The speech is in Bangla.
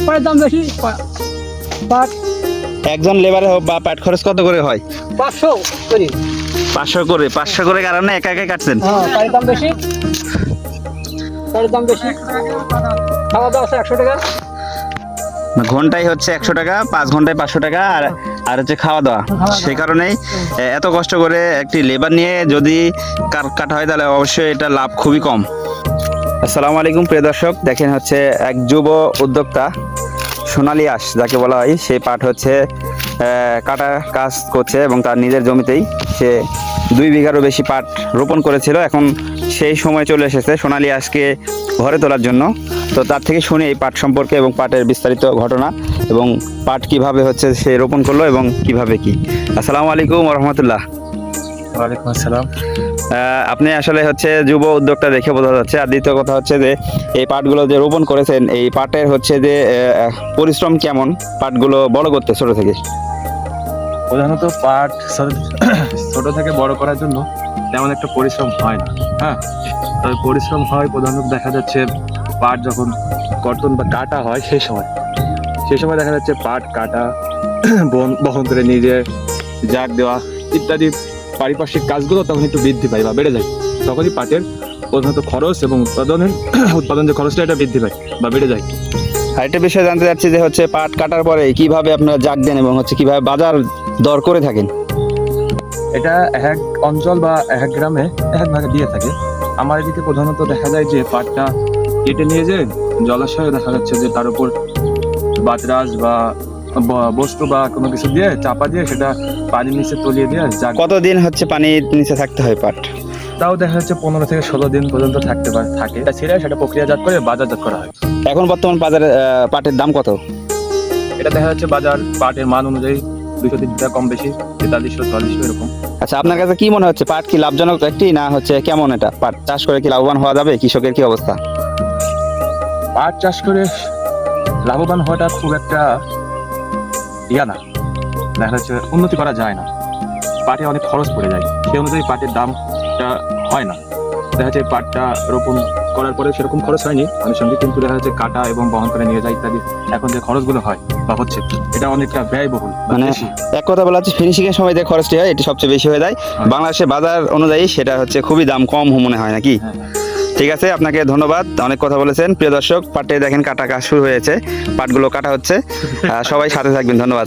পাটের দাম বেশি। পাট একজন লেবারে বা পাট খরচ কত করে হয়? 500 করি। 500 করে। 500 করে কারণে একা একা কাটছেন? হ্যাঁ, পাটের দাম বেশি। পাটের দাম বেশি। খাওয়া দাওয়া আছে 100 টাকা। ঘন্টায় হচ্ছে 100 টাকা, 5 ঘন্টায় 500 টাকা, আর আর হচ্ছে খাওয়া দাওয়া। সেই কারণেই এত কষ্ট করে একটি লেবার নিয়ে যদি কাটা হয় তাহলে অবশ্যই এটা লাভ খুবই কম। আসসালামু আলাইকুম প্রিয় দর্শক, দেখেন হচ্ছে এক যুব উদ্যোক্তা সোনালী আঁশ যাকে বলা হয়, সে পাট হচ্ছে কাটা কাজ করছে এবং তার নিজের জমিতেই সে 2 বিঘারও বেশি পাট রোপণ করেছিল। এখন সেই সময় চলে এসেছে সোনালী আঁশকে ঘরে তোলার জন্য। তো তার থেকে শুনে এই পাট সম্পর্কে এবং পাটের বিস্তারিত ঘটনা এবং পাট কিভাবে হচ্ছে সে রোপণ করলো এবং কিভাবে কি। আসসালামু আলাইকুম রহমতুল্লাহ। ওয়ালাইকুম আসসালাম। আপনি আসলে হচ্ছে যুব উদ্যোক্তা দেখে বোঝা যাচ্ছে। আর দ্বিতীয় কথা হচ্ছে যে এই পাটগুলো যে রোপণ করেছেন, এই পাটের হচ্ছে যে পরিশ্রম কেমন পাটগুলো বড় করতে ছোট থেকে? প্রধানত পাট ছোট থেকে বড় করার জন্য তেমন একটা পরিশ্রম হয় না। হ্যাঁ, তবে পরিশ্রম হয় প্রধানত দেখা যাচ্ছে পাট যখন কর্তন বা কাটা হয় সেই সময় দেখা যাচ্ছে পাট কাটা, বহন করে নিজে জাগ দেওয়া ইত্যাদি পারিপার্শ্বিক কাজগুলো তখন একটু বৃদ্ধি পায় বা বেড়ে যায়। তখনই পাটের প্রধানত খরচ এবং উৎপাদন যে খরচটা এটা বৃদ্ধি পায় বা বেড়ে যায়। আরেকটা বিষয় জানতে চাচ্ছি যে হচ্ছে পাট কাটার পরে কিভাবে আপনারা জাগ দেন এবং হচ্ছে কিভাবে বাজার দর করে থাকেন? এটা এক অঞ্চল বা এক গ্রামে এক ভাগে দিয়ে থাকে। আমার এদিকে প্রধানত দেখা যায় যে পাটটা কেটে নিয়ে যে জলাশয়ে দেখা যাচ্ছে যে তার উপর বাতরাজ বা বস্তু বা কোনো কিছু দিয়ে চাপা দিয়ে সেটা পানির নিচে তলিয়ে দিয়ে কতদিন হচ্ছে পানির নিচে থাকতে হয় পাট? তাও দেখা যাচ্ছে 15 থেকে 16 দিন পর্যন্ত থাকে। এটা ছেড়ে সেটা প্রক্রিয়াজাত করে বাজারজাত করা হয়। এখন বর্তমান বাজারে পাটের দাম কত? এটা দেখা যাচ্ছে বাজার পাটের মান অনুযায়ী 200 টাকা কম বেশি, 4300 4400 এরকম। আচ্ছা, আপনার কাছে কি মনে হচ্ছে পাট কি লাভজনক একটি, না হচ্ছে কেমন এটা পাট চাষ করে কি লাভবান হওয়া যাবে? কৃষকের কি অবস্থা? পাট চাষ করে লাভবান হওয়াটা খুব একটা না, দেখা যাচ্ছে উন্নতি করা যায় না। পাটে অনেক খরচ পড়ে যায়, সেই অনুযায়ী পাটের দামটা হয় না। দেখা যাচ্ছে পাটটা রোপণ করার পরে সেরকম খরচ হয়নি আনুষঙ্গিক, কিন্তু দেখা যাচ্ছে কাটা এবং বহন করে নিয়ে যায় ইত্যাদি এখন যে খরচগুলো হয় বা হচ্ছে এটা অনেকটা ব্যয়বহুল। মানে এক কথা বলা হচ্ছে ফিনিশিং এর সময় যে খরচটি হয় এটি সবচেয়ে বেশি হয়ে যায়। বাংলাদেশের বাজার অনুযায়ী সেটা হচ্ছে খুবই দাম কম মনে হয় নাকি? ঠিক আছে, আপনাকে ধন্যবাদ, অনেক কথা বলেছেন। প্রিয় দর্শক, পাটে দেখেন কাটা কাজ শুরু হয়েছে, পাটগুলো কাটা হচ্ছে। সবাই সাথে থাকবেন, ধন্যবাদ।